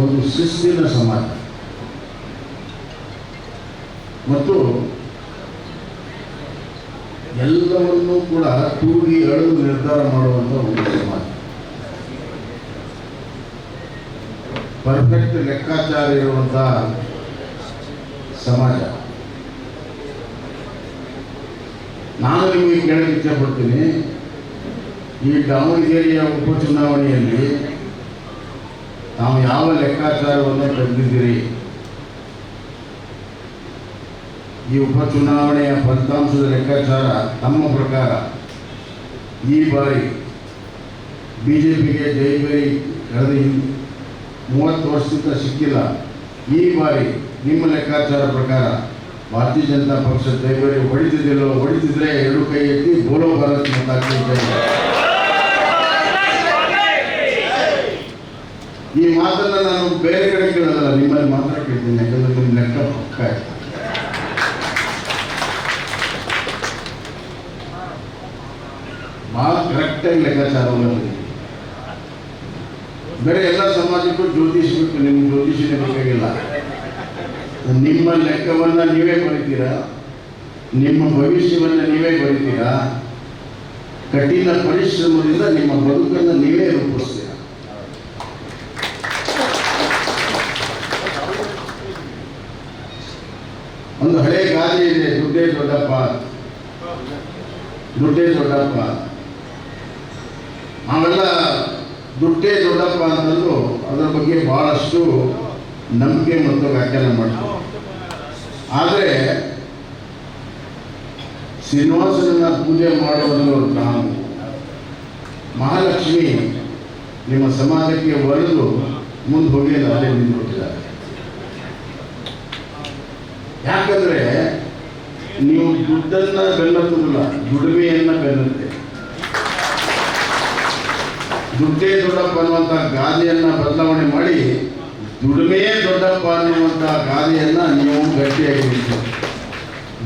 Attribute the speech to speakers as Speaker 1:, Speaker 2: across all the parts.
Speaker 1: ಒಂದು ಶಿಸ್ತಿನ ಸಮಾಜ ಮತ್ತು ಎಲ್ಲವನ್ನೂ ಕೂಡ ತೂಗಿ ಅಳೆದು ನಿರ್ಧಾರ ಮಾಡುವಂಥ ಒಂದು ಸಮಾಜ. ಪರ್ಫೆಕ್ಟ್ ಲೆಕ್ಕಾಚಾರ ಇರುವಂಥ ಸಮಾಜ. ನಾನು ನಿಮಗೆ ಕೇಳಕ್ಕೆ ಇಚ್ಛೆಪಡ್ತೀನಿ, ಈ ದಾವಣಗೆರೆಯ ಉಪಚುನಾವಣೆಯಲ್ಲಿ ತಾವು ಯಾವ ಲೆಕ್ಕಾಚಾರವನ್ನು ತೆಗೆದಿದ್ದೀರಿ? ಈ ಉಪಚುನಾವಣೆಯ ಫಲಿತಾಂಶದ ಲೆಕ್ಕಾಚಾರ ತಮ್ಮ ಪ್ರಕಾರ ಈ ಬಾರಿ BJPಗೆ ಜೈಬೇರಿ ಕಳೆದ 30 ವರ್ಷದಿಂದ ಸಿಕ್ಕಿಲ್ಲ. ಈ ಬಾರಿ ನಿಮ್ಮ ಲೆಕ್ಕಾಚಾರ ಪ್ರಕಾರ ಭಾರತೀಯ ಜನತಾ ಪಕ್ಷ ಜೈಬೇರಿ ಹೊಡಿತಿದ್ದಿಲ್ಲೋ? ಹೊಡಿತಿದ್ರೆ ಎರಡು ಕೈ ಎತ್ತಿ ಬೋಲೋ ಭಾರತ್ ಮಾತಾ ಕೀ ಜೈ. ಈ ಮಾತನ್ನು ನಾನು ಬೇರೆ ಕಡೆ ಕೇಳೋದಲ್ಲ, ನಿಮ್ಮಲ್ಲಿ ಮಾತ್ರ ಕೇಳ್ತೀನಿ. ಯಾಕಂದ್ರೆ ನಿಮ್ಮ ಲೆಕ್ಕ ಪಕ್ಕ ಭಾಳ ಕರೆಕ್ಟಾಗಿ ಲೆಕ್ಕಾಚಾರವನ್ನು ಬೇರೆ ಎಲ್ಲ ಸಮಾಜಕ್ಕೂ ಜ್ಯೋತಿಷಬೇಕು. ನಿಮ್ಮ ಜ್ಯೋತಿಷನೇ ಬೇಕಾಗಿಲ್ಲ. ನಿಮ್ಮ ಲೆಕ್ಕವನ್ನು ನೀವೇ ಬರೀತೀರಾ, ನಿಮ್ಮ ಭವಿಷ್ಯವನ್ನು ನೀವೇ ಬರೀತೀರಾ, ಕಠಿಣ ಪರಿಶ್ರಮದಿಂದ ನಿಮ್ಮ ಬದುಕನ್ನು ನೀವೇ ರೂಪಿಸ್ತೀರಾ. ಒಂದು ಹಳೆ ಗಾದೆ ಇದೆ, ದುಡ್ಡೇ ದೊಡ್ಡಪ್ಪ, ದುಡ್ಡೇ ದೊಡ್ಡಪ್ಪ. ನಾವೆಲ್ಲ ದುಡ್ಡೇ ದೊಡ್ಡಪ್ಪ ಅಂತಂದು ಅದರ ಬಗ್ಗೆ ಬಹಳಷ್ಟು ನಂಬಿಕೆ ಮತ್ತು ವ್ಯಾಖ್ಯಾನ ಮಾಡ್ತೀವಿ. ಆದರೆ ಶ್ರೀನಿವಾಸನ ಪೂಜೆ ಮಾಡುವುದು ನಾವು ಮಹಾಲಕ್ಷ್ಮಿ ನಿಮ್ಮ ಸಮಾಜಕ್ಕೆ ಒರೆದು ಮುಂದೆ ಹೋಗಿ ಅಲ್ಲೇ ನಿಂತುಬಿಟ್ಟಿದ್ದಾರೆ. ಯಾಕಂದರೆ ನೀವು ದುಡ್ಡನ್ನು ಬೆನ್ನತ್ತುದಿಲ್ಲ, ದುಡಿಮೆಯನ್ನು ಬೆನ್ನತ್ತೆ. ದುಡ್ಡೇ ದೊಡ್ಡಪ್ಪ ಅನ್ನುವಂಥ ಗಾದೆಯನ್ನು ಬದಲಾವಣೆ ಮಾಡಿ ದುಡಿಮೆಯೇ ದೊಡ್ಡಪ್ಪ ಅನ್ನುವಂಥ ಗಾದೆಯನ್ನು ನೀವು ಗಟ್ಟಿಯಾಗಿ ನಿಲ್ತೀರಿ.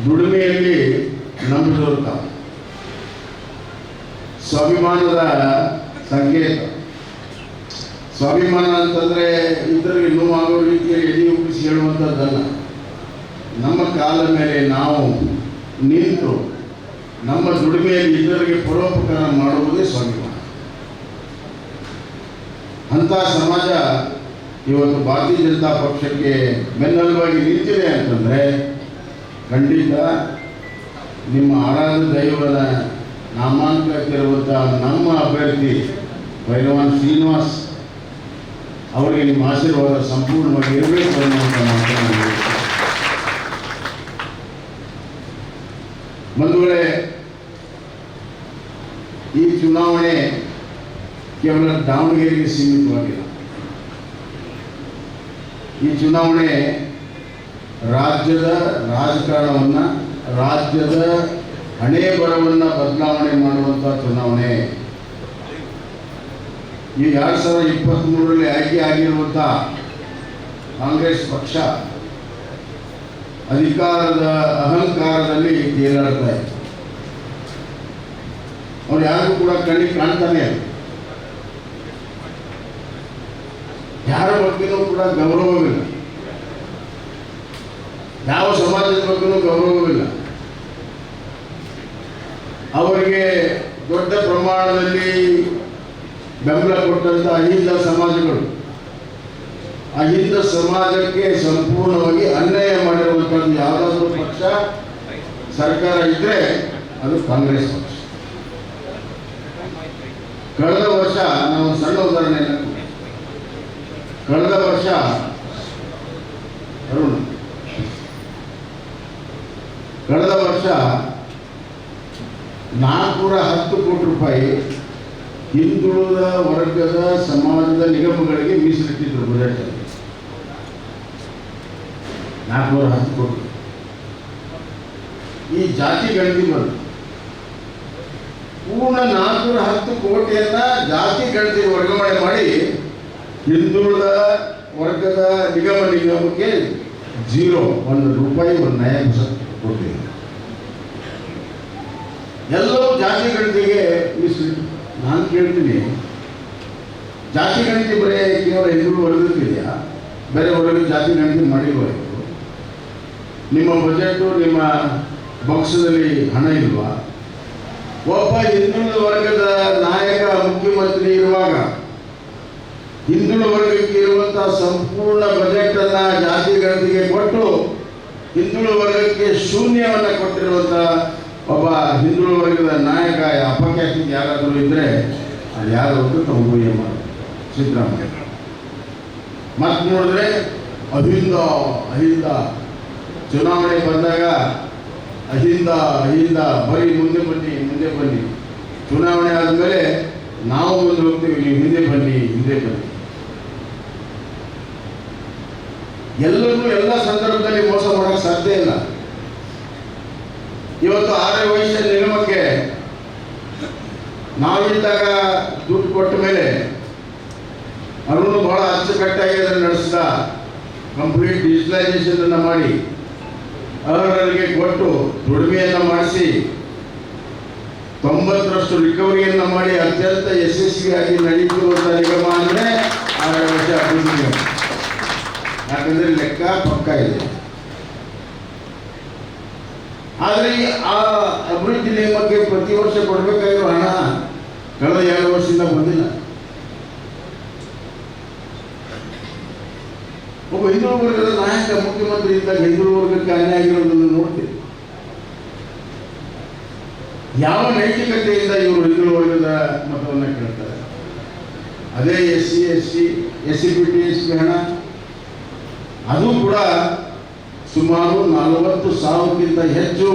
Speaker 1: ದುಡಿಮೆಯಲ್ಲಿ ನಂಬಿದವರು ತಾವು. ಸ್ವಾಭಿಮಾನದ ಸಂಕೇತ. ಸ್ವಾಭಿಮಾನ ಅಂತಂದರೆ ಇತರಿಗೆ ನೋವಾಗೋ ರೀತಿಯಲ್ಲಿ ಎದೆ ಉಪ್ಪಿಸಿ ಹೇಳುವಂಥದ್ದಲ್ಲ. ನಮ್ಮ ಕಾಲ ಮೇಲೆ ನಾವು ನಿಂತು ನಮ್ಮ ದುಡಿಮೆಯಲ್ಲಿ ಇತರರಿಗೆ ಪರೋಪಕಾರ ಮಾಡುವುದೇ ಸ್ವಾಭಿಮಾನ. ಅಂಥ ಸಮಾಜ ಇವತ್ತು ಭಾರತೀಯ ಜನತಾ ಪಕ್ಷಕ್ಕೆ ಬೆನ್ನೆಲುಬಾಗಿ ನಿಂತಿದೆ ಅಂತಂದರೆ ಖಂಡಿತ ನಿಮ್ಮ ಆರಾಧ್ಯ ದೈವದ ನಾಮಾಂಕಕ್ಕಿರುವಂಥ ನಮ್ಮ ಅಭ್ಯರ್ಥಿ ಭೈರವಾನ್ ಶ್ರೀನಿವಾಸ್ ಅವರಿಗೆ ನಿಮ್ಮ ಆಶೀರ್ವಾದ ಸಂಪೂರ್ಣವಾಗಿ ಇರಬೇಕು ಅನ್ನುವಂಥ ಮಾತನ್ನು. ಬಂಧುಗಳೇ, ಈ ಚುನಾವಣೆ ಕೇವಲ ದಾವಣಗೆರೆಗೆ ಸೀಮಿತವಾಗಿಲ್ಲ. ಈ ಚುನಾವಣೆ ರಾಜ್ಯದ ರಾಜಕಾರಣವನ್ನು, ರಾಜ್ಯದ ಹಣೆ ಬರವನ್ನು ಬದಲಾವಣೆ ಮಾಡುವಂಥ ಚುನಾವಣೆ. ಈ 2023ರಲ್ಲಿ ಆಯ್ಕೆ ಆಗಿರುವಂಥ ಕಾಂಗ್ರೆಸ್ ಪಕ್ಷ ಅಧಿಕಾರದ ಅಹಂಕಾರದಲ್ಲಿ ತೇಲಾಡ್ತಾ ಇದೆ. ಅವ್ರು ಯಾರಿಗೂ ಕೂಡ ಕಣ್ಣಿಗೆ ಕಾಣ್ತಾನೆ ಇಲ್ಲ. ಯಾರ ಬಗ್ಗೆನೂ ಕೂಡ ಗೌರವವಿಲ್ಲ, ಯಾವ ಸಮಾಜದ ಬಗ್ಗೆನೂ ಗೌರವವಿಲ್ಲ. ಅವರಿಗೆ ದೊಡ್ಡ ಪ್ರಮಾಣದಲ್ಲಿ ಬೆಂಬಲ ಕೊಟ್ಟಂಥ ಅಹಿಂದ ಸಮಾಜಗಳು, ಅಹಿಂದ ಸಮಾಜಕ್ಕೆ ಸಂಪೂರ್ಣವಾಗಿ ಅನ್ಯಾಯ ಮಾಡಿರುವಂಥದ್ದು ಯಾವುದಾದ್ರೂ ಪಕ್ಷ ಸರ್ಕಾರ ಇದ್ದರೆ ಅದು ಕಾಂಗ್ರೆಸ್ ಪಕ್ಷ. ಕಳೆದ ವರ್ಷ ನಾವು ಸಣ್ಣ ಉದಾಹರಣೆಯನ್ನು, ಕಳೆದ ವರ್ಷ ಕಳೆದ ವರ್ಷ 410 ಕೋಟಿ ರೂಪಾಯಿ ಹಿಂದುಳಿದ ವರ್ಗದ ಸಮಾಜದ ನಿಗಮಗಳಿಗೆ ಮೀಸಲಿಟ್ಟಿದ್ರು ಬಜೆಟಲ್ಲಿ. 410 ಕೋಟಿ. ಈ ಜಾತಿ ಗಣತಿ ಬಂತು. ಪೂರ್ಣ 410 ಕೋಟಿಯನ್ನ ಜಾತಿ ಗಣತಿ ವರ್ಗಾವಣೆ ಮಾಡಿ ಹಿಂದುಳಿದ ವರ್ಗದ ನಿಗಮಕ್ಕೆ 1 ರೂಪಾಯಿ 1 ನಯ ಕೊಟ್ಟಿದೆ. ಎಲ್ಲವೂ ಜಾತಿ ಗಣತಿಗೆ ಮೀಸಲಿಟ್ಟು. ನಾನು ಕೇಳ್ತೀನಿ, ಜಾತಿ ಗಣತಿ ಬರೀ ಕೇವಲ ಹಿಂದುಳಿದ ವರ್ಗಕ್ಕಿದೆಯಾ? ಬೇರೆ ವರ್ಗಕ್ಕೆ ಜಾತಿ ಗಣತಿ ಮಾಡಿಲ್ವ ಇವರು? ನಿಮ್ಮ ಬಜೆಟು ನಿಮ್ಮ ಬಾಕ್ಸದಲ್ಲಿ ಹಣ ಇಲ್ವಾ? ಒಬ್ಬ ಹಿಂದುಳಿದ ವರ್ಗದ ನಾಯಕ ಮುಖ್ಯಮಂತ್ರಿ ಇರುವಾಗ ಹಿಂದುಳಿದ ವರ್ಗಕ್ಕೆ ಇರುವಂತಹ ಸಂಪೂರ್ಣ ಬಜೆಟ್ ಅನ್ನ ಜಾತಿ ಗಣತಿಗೆ ಕೊಟ್ಟು ಹಿಂದುಳಿದ ವರ್ಗಕ್ಕೆ ಶೂನ್ಯವನ್ನ ಕೊಟ್ಟಿರುವಂತ ಒಬ್ಬ ಹಿಂದುಳಿದ ವರ್ಗದ ನಾಯಕ ಅಪಖ್ಯಾತಿಗೆ ಯಾರಾದರೂ ಇದ್ರೆ ಅದು ಯಾರು ಅಂತ ತಮಗೂ ಎಮ್ಮ ಸಿದ್ದರಾಮಯ್ಯ. ಮತ್ತೆ ನೋಡಿದ್ರೆ ಅಹಿಂದ ಚುನಾವಣೆ ಬಂದಾಗ ಅಹಿಂದ ಬರೀ ಮುಂದೆ ಬನ್ನಿ, ಚುನಾವಣೆ ಆದಮೇಲೆ ನಾವು ಮುಂದೆ ಹೋಗ್ತೀವಿ, ನೀವು ಹಿಂದೆ ಬನ್ನಿ. ಎಲ್ಲರೂ ಎಲ್ಲ ಸಂದರ್ಭದಲ್ಲಿ ಮೋಸ ಮಾಡೋಕ್ಕೆ ಸಾಧ್ಯ ಇಲ್ಲ. ಇವತ್ತು ಆರ್ಯ ವೈಶ್ಯ ನಿಗಮಕ್ಕೆ ನಾವಿದ್ದಾಗ ದುಡ್ಡು ಕೊಟ್ಟ ಮೇಲೆ ಅವನು ಬಹಳ ಅಚ್ಚುಕಟ್ಟಾಗಿ ಅದನ್ನು ನಡೆಸಿದ. ಕಂಪ್ಲೀಟ್ ಡಿಜಿಟಲೈಸೇಷನ್ ಅನ್ನು ಮಾಡಿ ಅರ್ಹರಿಗೆ ಕೊಟ್ಟು ದುಡಿಮೆಯನ್ನು ಮಾಡಿಸಿ 90% ರಿಕವರಿಯನ್ನು ಮಾಡಿ ಅತ್ಯಂತ ಯಶಸ್ವಿಯಾಗಿ ನಡೀತಿರುವಂಥ ನಿಗಮ ಅಂದರೆ ಆರ್ಯ ವೈಶ್ಯ ಅಭಿವೃದ್ಧಿ ನಿಗಮ. ಯಾಕಂದರೆ ಲೆಕ್ಕ ಪಕ್ಕ ಇದೆ. ಆದರೆ ಆ ಅಭಿವೃದ್ಧಿ ನಿಗಮಕ್ಕೆ ಪ್ರತಿ ವರ್ಷ ಕೊಡಬೇಕಾಗಿರೋ ಹಣ ಕಳೆದ 2 ವರ್ಷದಿಂದ ಬಂದಿಲ್ಲ. ಒಬ್ಬ ಹಿಂದುಳಿದ ವರ್ಗದ ನಾಯಕ ಮುಖ್ಯಮಂತ್ರಿ ಇದ್ದಾಗ ಹಿಂದುಳಿದ ವರ್ಗಕ್ಕೆ ಅನ್ಯಾಯ ಆಗಿರೋದನ್ನು ನೋಡ್ತೀವಿ. ಯಾವ ನೈತಿಕತೆಯಿಂದ ಇವರು ಹಿಂದುಳಿದ ವರ್ಗದ ಮತವನ್ನು ಕೇಳ್ತಾರೆ? ಅದೇ SC/ST ಹಣ ಅದು ಕೂಡ ಸುಮಾರು 40,000ಕ್ಕಿಂತ ಹೆಚ್ಚು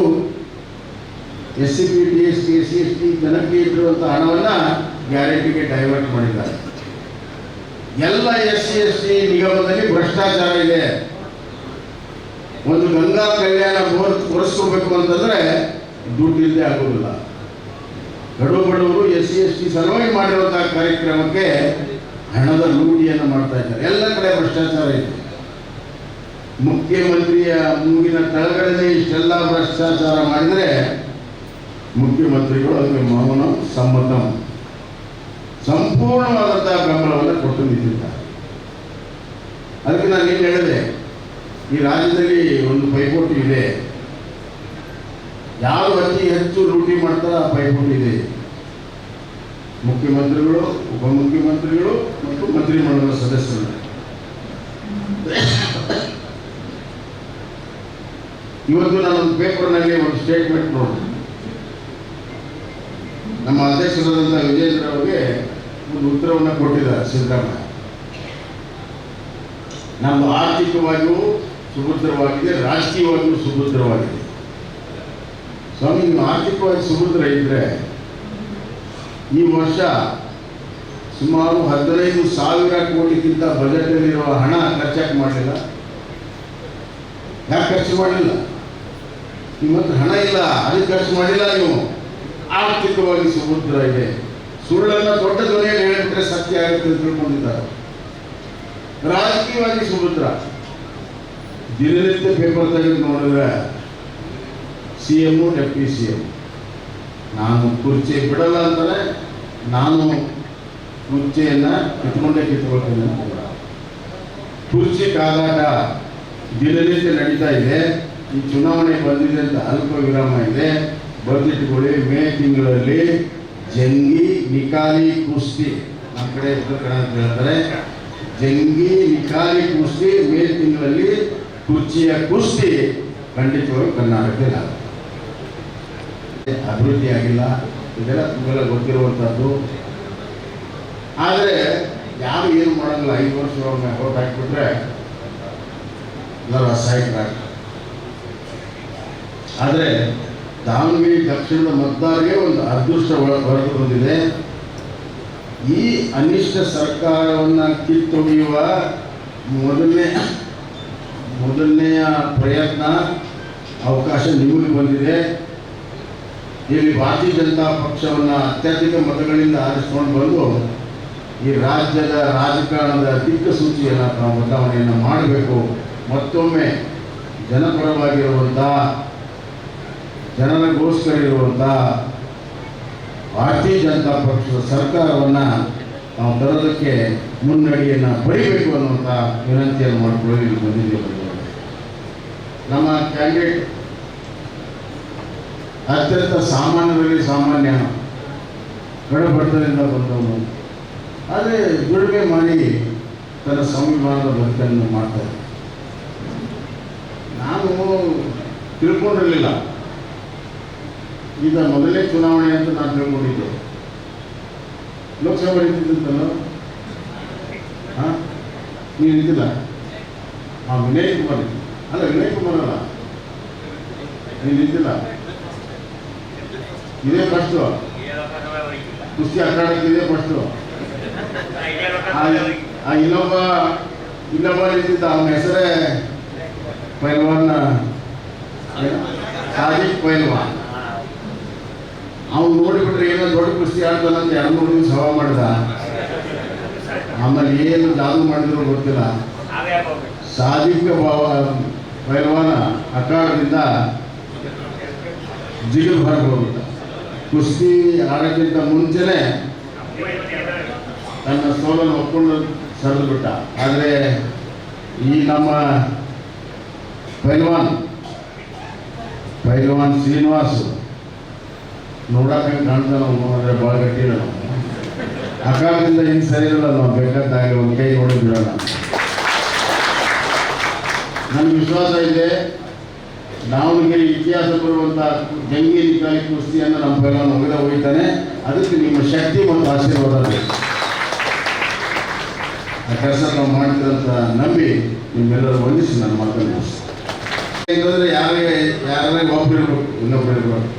Speaker 1: SC/ST ಜನಕ್ಕೆ ಇಟ್ಟಿರುವಂಥ ಹಣವನ್ನು ಗ್ಯಾರಂಟಿಗೆ ಡೈವರ್ಟ್ ಮಾಡಿದ್ದಾರೆ. ಎಲ್ಲ SC/ST ನಿಗಮದಲ್ಲಿ ಭ್ರಷ್ಟಾಚಾರ ಇದೆ. ಒಂದು ಗಂಗಾ ಕಲ್ಯಾಣ ಬೋರ್ ಕೊಡಿಸ್ಕೋಬೇಕು ಅಂತಂದ್ರೆ ದುಡ್ಡು ಇಲ್ಲದೆ ಆಗೋದಿಲ್ಲ. ಬಡವರು SC/ST ಸಲುವಾಗಿ ಮಾಡಿರುವಂತಹ ಕಾರ್ಯಕ್ರಮಕ್ಕೆ ಹಣದ ಲೂಟಿಯನ್ನು ಮಾಡ್ತಾ ಇದ್ದಾರೆ. ಎಲ್ಲ ಕಡೆ ಭ್ರಷ್ಟಾಚಾರ ಇದೆ. ಮುಖ್ಯಮಂತ್ರಿಯ ಮೂಗಿನ ತಳಗಡೆ ಇಷ್ಟೆಲ್ಲ ಭ್ರಷ್ಟಾಚಾರ ಮಾಡಿದರೆ ಮುಖ್ಯಮಂತ್ರಿಗಳು ಅದಕ್ಕೆ ಮೌನ ಸಮ್ಮತಂ ಸಂಪೂರ್ಣವಾದಂತಹ ಬೆಂಬಲವನ್ನು ಕೊಟ್ಟು ನಿಂತಿದ್ದಾರೆ. ಅದಕ್ಕೆ ನಾನು ಏನು ಹೇಳಿದೆ, ಈ ರಾಜ್ಯದಲ್ಲಿ ಒಂದು ಪೈಪೋಟಿ ಇದೆ. ಯಾರು ಅತಿ ಹೆಚ್ಚು ಲೂಟಿ ಮಾಡ್ತಾರೋ ಆ ಪೈಪೋಟಿ ಇದೆ. ಮುಖ್ಯಮಂತ್ರಿಗಳು, ಉಪಮುಖ್ಯಮಂತ್ರಿಗಳು ಮತ್ತು ಮಂತ್ರಿಮಂಡಲದ ಸದಸ್ಯರು. ಇವತ್ತು ನಾನೊಂದು ಪೇಪರ್ನಲ್ಲಿ ಒಂದು ಸ್ಟೇಟ್ಮೆಂಟ್ ನೋಡಿ, ನಮ್ಮ ಅಧ್ಯಕ್ಷರಾದಂಥ ವಿಜೇಂದ್ರ ಅವರಿಗೆ ಒಂದು ಉತ್ತರವನ್ನು ಕೊಟ್ಟಿದ್ದಾರೆ ಸಿದ್ದರಾಮಯ್ಯ. ನಮ್ಮದು ಆರ್ಥಿಕವಾಗಿಯೂ ಸುಭದ್ರವಾಗಿದೆ, ರಾಜಕೀಯವಾಗಿಯೂ ಸುಭದ್ರವಾಗಿದೆ. ಸ್ವಾಮಿ, ನೀವು ಆರ್ಥಿಕವಾಗಿ ಸುಭದ್ರ ಇದ್ದರೆ ಈ ವರ್ಷ ಸುಮಾರು 15,000 ಕೋಟಿಗಿಂತ ಬಜೆಟಲ್ಲಿರುವ ಹಣ ಖರ್ಚಾಗಿ ಮಾಡಲಿಲ್ಲ. ಯಾಕೆ ಖರ್ಚು ಮಾಡಲಿಲ್ಲ? ನಿಮ್ಮ ಹತ್ರ ಹಣ ಇಲ್ಲ, ಅದಕ್ಕೆ ಖರ್ಚು ಮಾಡಿಲ್ಲ. ನೀವು ಆರ್ಥಿಕವಾಗಿ ಸುಭದ್ರ ಇದೆ. ಸುಳ್ಳನ್ನು ದೊಡ್ಡ ಧ್ವನಿಯಲ್ಲಿ ಹೇಳಿಬಿಟ್ರೆ ಸತ್ಯ ಆಗುತ್ತೆ ಅಂತ ತಿಳ್ಕೊಂಡಿದ್ದಾರೆ. ರಾಜಕೀಯವಾಗಿ ಸುಭದ್ರ. ದಿನನಿತ್ಯ ಪೇಪರ್ ತೆಗೆದು ನೋಡಿದ್ರೆ CM, ಡೆಪ್ಟಿ CM ನಾನು ಕುರ್ಚಿ ಬಿಡಲ್ಲ ಅಂತಾರೆ, ನಾನು ಕುರ್ಚಿಯನ್ನು ಕಿತ್ಕೊಳ್ತೇನೆ. ಕುರ್ಚಿ ಕಾದಾಟ ದಿನನಿತ್ಯ ನಡೀತಾ ಇದೆ. ಈ ಚುನಾವಣೆ ಬಂದಿದೆ ಅಂತ ಅಲ್ಪ ವಿರಾಮ ಇದೆ. ಬರೆದಿಟ್ಟುಕೊಳ್ಳಿ, ಮೇ ತಿಂಗಳಲ್ಲಿ ಜಂಗಿ ನಿಕಾಲಿ ಕುಸ್ತಿ, ನಮ್ಮ ಕಡೆ ಅಂತ ಹೇಳ್ತಾರೆ, ಜಂಗಿ ನಿಕಾಲಿ ಕುಸ್ತಿ ಮೇ ತಿಂಗಳಲ್ಲಿ ಕುರ್ಚಿಯ ಕುಸ್ತಿ ಖಂಡಿತವಾಗಿ ಕರ್ನಾಟಕದಲ್ಲಿ ಆಗುತ್ತೆ. ಅಭಿವೃದ್ಧಿ ಆಗಿಲ್ಲ, ಇದೆಲ್ಲ ತುಂಬೆಲ್ಲ ಗೊತ್ತಿರುವಂಥದ್ದು. ಆದರೆ ಯಾರು ಏನು ಮಾಡೋಂಗಿಲ್ಲ. 5 ವರ್ಷ ಓಟ್ ಹಾಕಿಬಿಟ್ರೆ ಎಲ್ಲರೂ ಅಸಹಾಯಕರಾಗ್ತಾರೆ. ಆದರೆ ದಾವಣಗೆರೆ ದಕ್ಷಿಣದ ಮತದಾರರಿಗೆ ಒಂದು ಅದೃಷ್ಟ ಹೊರತು ಬಂದಿದೆ. ಈ ಅನಿಷ್ಟ ಸರ್ಕಾರವನ್ನು ಕಿತ್ತೊಗೆಯುವ ಮೊದಲನೆಯ ಪ್ರಯತ್ನ ಅವಕಾಶ ನಿಮಗೆ ಬಂದಿದೆ. ಇಲ್ಲಿ ಭಾರತೀಯ ಜನತಾ ಪಕ್ಷವನ್ನು ಅತ್ಯಧಿಕ ಮತಗಳಿಂದ ಆರಿಸಿಕೊಂಡು ಬಂದು ಈ ರಾಜ್ಯದ ರಾಜಕಾರಣದ ದಿಕ್ಕಸೂಚಿಯನ್ನು ನಾವು ಬದಲಾವಣೆಯನ್ನು ಮಾಡಬೇಕು. ಮತ್ತೊಮ್ಮೆ ಜನಪರವಾಗಿರುವಂಥ, ಜನರಿಗೋಸ್ಕರ ಇರುವಂಥ ಭಾರತೀಯ ಜನತಾ ಪಕ್ಷದ ಸರ್ಕಾರವನ್ನು ನಾವು ತರೋದಕ್ಕೆ ಮುನ್ನಡಿಯನ್ನು ಬರೀಬೇಕು ಅನ್ನುವಂಥ ವಿನಂತಿಯನ್ನು ಮಾಡಿಕೊಳ್ಳಿ ಇಲ್ಲಿ ಬಂದಿದ್ದೇವೆ. ನಮ್ಮ ಕ್ಯಾಂಡಿಡೇಟ್ ಅತ್ಯಂತ ಸಾಮಾನ್ಯರಲ್ಲಿ ಸಾಮಾನ್ಯ ಗಡಬಡತನದಿಂದ ಬಂದವನು, ಆದರೆ ದುಡಿಮೆ ಮಾಡಿ ತನ್ನ ಸಂವಿಧಾನದ ಬದುಕನ್ನು ಮಾಡ್ತಾರೆ. ನಾನು ತಿಳ್ಕೊಂಡಿರಲಿಲ್ಲ, ಈಗ ಮೊದಲನೇ ಚುನಾವಣೆ ಅಂತ ನಾನು ತಿಳ್ಕೊಂಡಿದ್ದೆ. ಲೋಕಸಭೆ ನಿಂತಿದ್ದಲ್ಲ, ನೀವು ನಿಂತಿಲ್ಲ? ವಿನಯ್ ಕುಮಾರ್ ಅಲ್ಲ, ವಿನಯ್ ಕುಮಾರ್ ಅಲ್ಲ, ನೀವು ನಿಂತಿಲ್ಲ. ಇದೇ ಫಸ್ಟು ಕುಸ್ತಿ ಅಖಾಡಕ್ಕೆ, ಇದೇ ಫಸ್ಟು. ಇನ್ನೊಬ್ಬ ನಿಂತಿದ್ದ, ಅವನ ಹೆಸರೇ ಪೈಲ್ವಾನ್, ಸಾಜಿದ್ ಪೈಲ್ವಾನ್. ಅವ್ನು ನೋಡಿಬಿಟ್ರೆ ಏನೋ ದೊಡ್ಡ ಕುಸ್ತಿ ಆಡ್ತಾನಂತ 2-3 ದಿವಸ ಹವಾ ಮಾಡಿದ. ಆಮೇಲೆ ಏನು ಜಾದು ಮಾಡಿದ್ರು ಗೊತ್ತಿಲ್ಲ. ಸಾಜಿದ್ ಪೈಲ್ವಾನ ಅಖಾಡದಿಂದ ಜಿಗಿದು ಹೊರಗೆ ಹೋಗಿದ್ದ. ಕುಸ್ತಿ ಆಡೋಕ್ಕಿಂತ ಮುಂಚೆನೆ ತನ್ನ ಸೋಲನ್ನು ಒಪ್ಕೊಂಡು ಸರಿದು ಬಿಟ್ಟ. ಆದರೆ ಈ ನಮ್ಮ ಪೈಲ್ವಾನ್ ಶ್ರೀನಿವಾಸ್ ನೋಡಕ್ಕೆ ಕಾಣ್ತಾನ, ಅಂದರೆ ಭಾಳ ಗಟ್ಟಿ ಇಲ್ಲ. ಅಖಾಡದಿಂದ ಹಿಂಗೆ ಸರಿ ಇರಲ್ಲ, ನಾವು ಬೇಕಾದಾಗ ಒಂದು ಕೈ ನೋಡಿ ಬಿಡೋಣ. ನನಗೆ ವಿಶ್ವಾಸ ಇದೆ, ದಾವಣಗೆರೆ ಇತಿಹಾಸ ಬರುವಂಥ ಜಂಗಿ ನಿಕಾಲಿ ಕುಸ್ತಿಯನ್ನು ನಮ್ಮ ಪೈಲ್ವಾನ್ ಹೋಗ್ತಾನೆ. ಅದಕ್ಕೆ ನಿಮ್ಮ ಶಕ್ತಿ ಮತ್ತು ಆಶೀರ್ವಾದ ಬೇಕು. ಆ ಕೆಲಸ ನಾವು ಮಾಡ್ತೀರಂತ ನಂಬಿ ನಿಮ್ಮೆಲ್ಲರೂ ವಂದಿಸಿ ನನ್ನ ಮಾತನ್ನು ಮುಗಿಸ್ತೀನಿ. ಯಾಕಂದರೆ ಯಾರೇ ಒಬ್ಬರಿರ್ಬೇಕು, ಇನ್ನೊಬ್ಬರು ಇರಬೇಕು.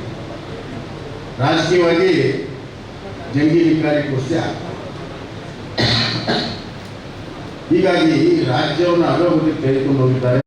Speaker 1: ರಾಜಕೀಯವಾಗಿ ಜಂಗಿ ನಿಕಾಲಿ ಕುಸ್ತಿ ಹೀಗಾಗಿ ರಾಜ್ಯವನ್ನು ಅಧೋಗತಿಗೆ ತೆಗೆದುಕೊಂಡು ಹೋಗಿದ್ದಾರೆ.